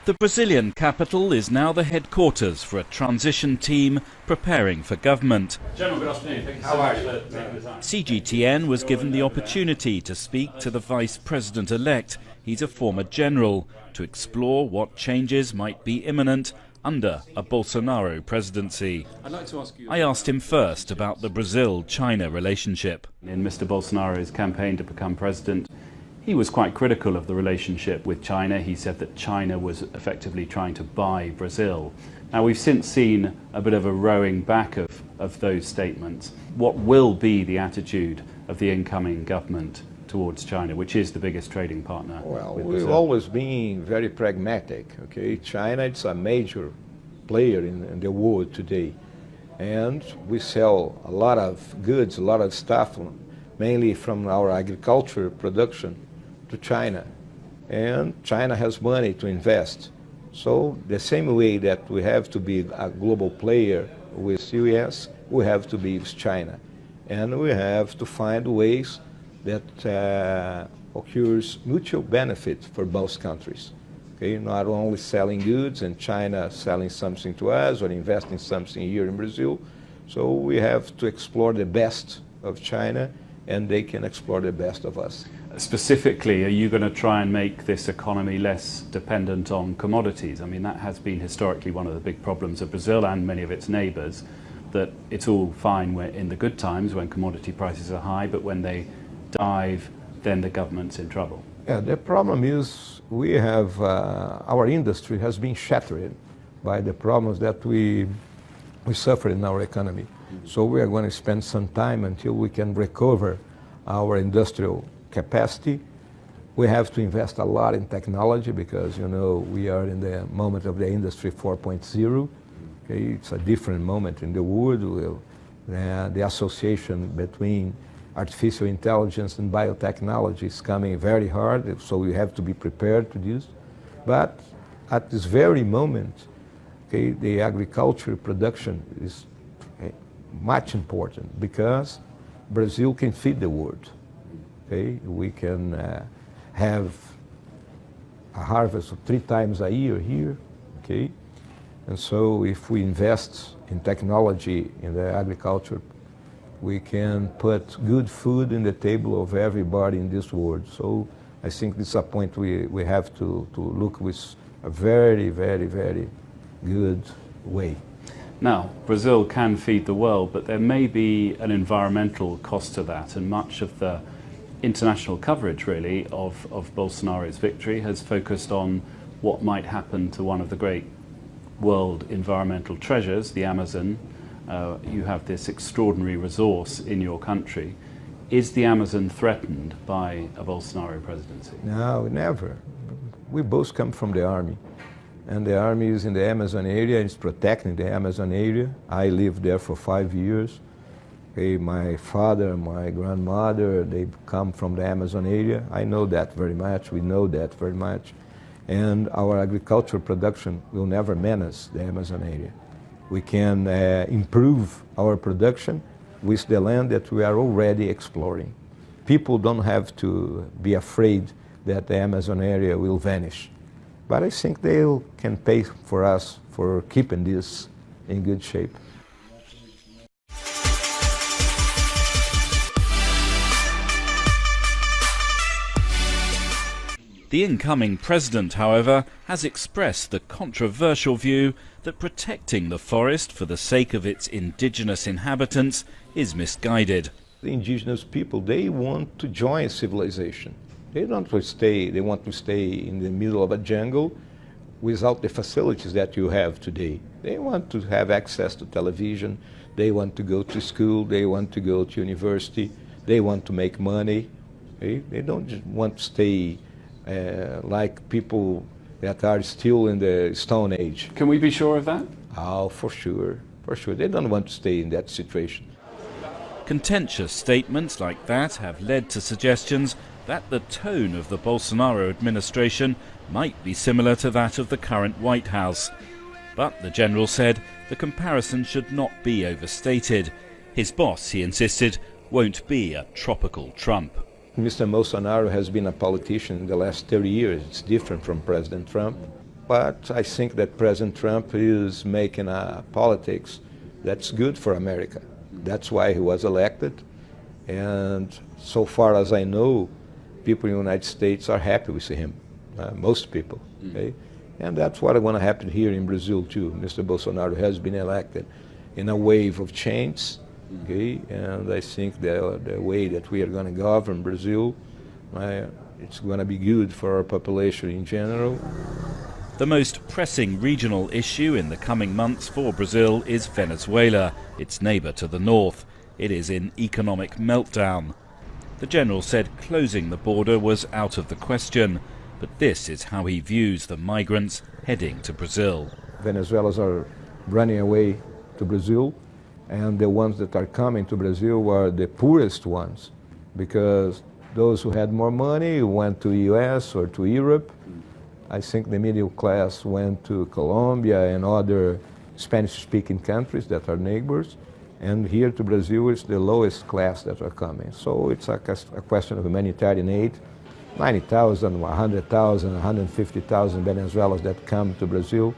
The Brazilian capital is now the headquarters for a transition team preparing for government. General, good afternoon. Thank you so much for taking the time. CGTN was given the opportunity to speak to the Vice President-elect, he's a former general, to explore what changes might be imminent under a Bolsonaro presidency. I'd like to ask you... I asked him first about the Brazil-China relationship. In Mr. Bolsonaro's campaign to become president, he was quite critical of the relationship with China. He said that China was effectively trying to buy Brazil. Now, we've since seen a bit of a rowing back of those statements. What will be the attitude of the incoming government towards China, which is the biggest trading partner? Well, with we've Brazil? always been very pragmatic. Okay, China is a major player in the world today, and we sell a lot of goods, a lot of stuff, mainly from our agriculture production to China, and China has money to invest. So the same way that we have to be a global player with US, we have to be with China, and we have to find ways that occurs mutual benefit for both countries. Okay, not only selling goods and China selling something to us or investing something here in Brazil. So we have to explore the best of China, and they can explore the best of us. Specifically, are you going to try and make this economy less dependent on commodities? I mean, that has been historically one of the big problems of Brazil and many of its neighbours, that it's all fine in the good times when commodity prices are high, but when they dive, then the government's in trouble. Yeah, the problem is we have, our industry has been shattered by the problems that we suffer in our economy. Mm-hmm. So we are going to spend some time until we can recover our industrial capacity. We have to invest a lot in technology because, you know, we are in the moment of the industry 4.0. Okay, it's a different moment in the world. The association between artificial intelligence and biotechnology is coming very hard, so we have to be prepared to this. But at this very moment, okay, the agriculture production is much important because Brazil can feed the world. Okay, we can have a harvest of 3 times a year here. Okay, and so if we invest in technology in the agriculture, we can put good food in the table of everybody in this world. So I think this is a point we have to look with a very, very, very good way. Now, Brazil can feed the world, but there may be an environmental cost to that, and much of the international coverage, really, of Bolsonaro's victory has focused on what might happen to one of the great world environmental treasures, the Amazon. You have this extraordinary resource in your country. Is the Amazon threatened by a Bolsonaro presidency? No, never. We both come from the army, and the army is in the Amazon area, it's protecting the Amazon area. I lived there for 5 years. Okay, my father, my grandmother, they come from the Amazon area. I know that very much, we know that very much. And our agricultural production will never menace the Amazon area. We can improve our production with the land that we are already exploring. People don't have to be afraid that the Amazon area will vanish. But I think they can pay for us for keeping this in good shape. The incoming president, however, has expressed the controversial view that protecting the forest for the sake of its indigenous inhabitants is misguided. The indigenous people, they want to join civilization. They want to stay in the middle of a jungle without the facilities that you have today. They want to have access to television, they want to go to school, they want to go to university, they want to make money. Okay? They don't just want to stay like people that are still in the Stone Age. Can we be sure of that? Oh, for sure, for sure. They don't want to stay in that situation. Contentious statements like that have led to suggestions that the tone of the Bolsonaro administration might be similar to that of the current White House. But the general said the comparison should not be overstated. His boss, he insisted, won't be a tropical Trump. Mr. Bolsonaro has been a politician in the last 30 years. It's different from President Trump. but I think that President Trump is making politics that's good for America. That's why he was elected, and so far as I know, people in the United States are happy with him, most people. Okay? And that's what's going to happen here in Brazil too. Mr. Bolsonaro has been elected in a wave of change, okay? And I think the way that we are going to govern Brazil, it's going to be good for our population in general. The most pressing regional issue in the coming months for Brazil is Venezuela, its neighbour to the north. It is in economic meltdown. The general said closing the border was out of the question, but this is how he views the migrants heading to Brazil. Venezuelans are running away to Brazil, and the ones that are coming to Brazil are the poorest ones, because those who had more money went to US or to Europe. I think the middle class went to Colombia and other Spanish-speaking countries that are neighbors, and here to Brazil is the lowest class that are coming. So it's a question of humanitarian aid. 90,000, 100,000, 150,000 Venezuelans that come to Brazil,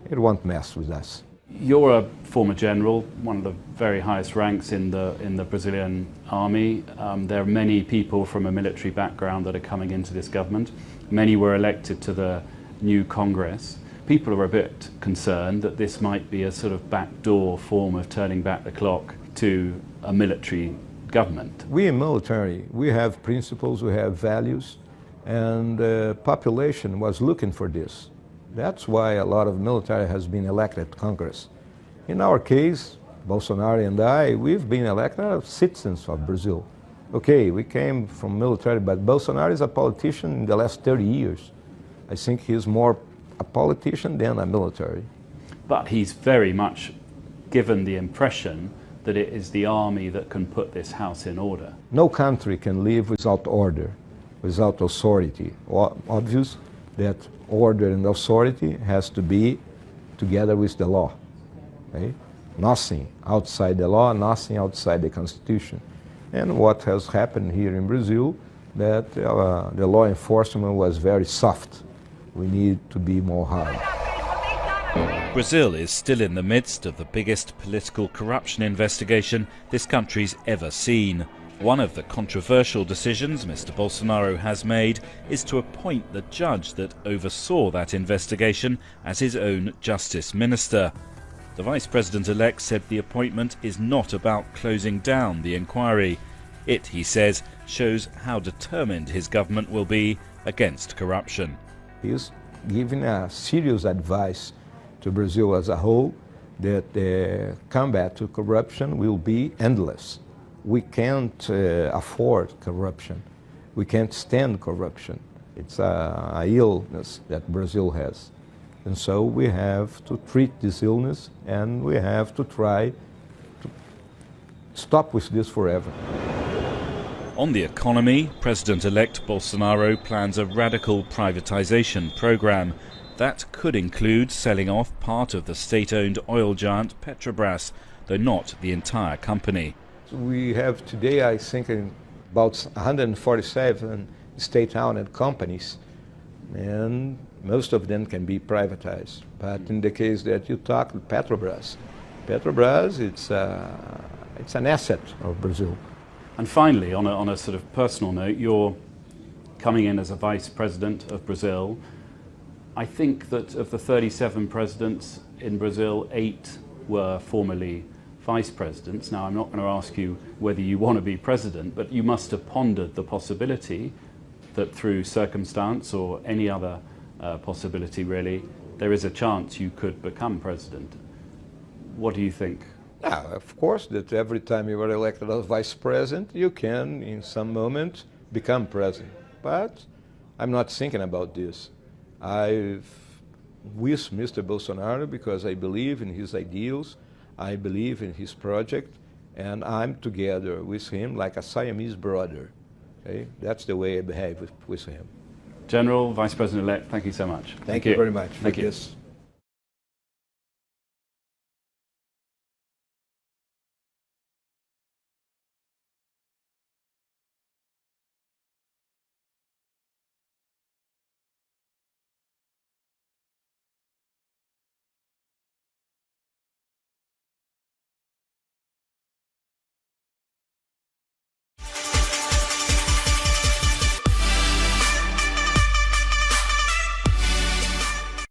it won't mess with us. You're a former general, one of the very highest ranks in the Brazilian army. There are many people from a military background that are coming into this government. Many were elected to the new Congress. People are a bit concerned that this might be a sort of backdoor form of turning back the clock to a military government. We in military, we have principles, we have values, and the population was looking for this. That's why a lot of military has been elected to Congress. In our case, Bolsonaro and I, we've been elected as citizens of Brazil. Okay, we came from military, but Bolsonaro is a politician in the last 30 years. I think he's more a politician than a military. But he's very much given the impression that it is the army that can put this house in order. No country can live without order, without authority. Obvious that order and authority has to be together with the law. Okay? Nothing outside the law, nothing outside the Constitution. And what has happened here in Brazil, that the law enforcement was very soft. We need to be more hard. Brazil is still in the midst of the biggest political corruption investigation this country's ever seen. One of the controversial decisions Mr. Bolsonaro has made is to appoint the judge that oversaw that investigation as his own justice minister. The vice president-elect said the appointment is not about closing down the inquiry. It, he says, shows how determined his government will be against corruption. He is giving a serious advice to Brazil as a whole that the combat to corruption will be endless. We can't afford corruption. We can't stand corruption. It's a illness that Brazil has. And so we have to treat this illness, and we have to try to stop with this forever. On the economy, President-elect Bolsonaro plans a radical privatization program that could include selling off part of the state-owned oil giant Petrobras, though not the entire company. We have today, I think, about 147 state-owned companies, and most of them can be privatized. But in the case that you talk with Petrobras, it's an asset of Brazil. And finally, on a sort of personal note, you're coming in as a vice president of Brazil. I think that of the 37 presidents in Brazil, 8 were formerly vice presidents. Now, I'm not going to ask you whether you want to be president, but you must have pondered the possibility that through circumstance or any other possibility really, there is a chance you could become president. What do you think? Now, of course, that every time you are elected as vice president, you can, in some moment, become president. But I'm not thinking about this. I've with Mr. Bolsonaro because I believe in his ideals, I believe in his project, and I'm together with him like a Siamese brother. Okay? That's the way I behave with him. General, Vice President-elect, thank you so much. Thank you very much for Thank you. this.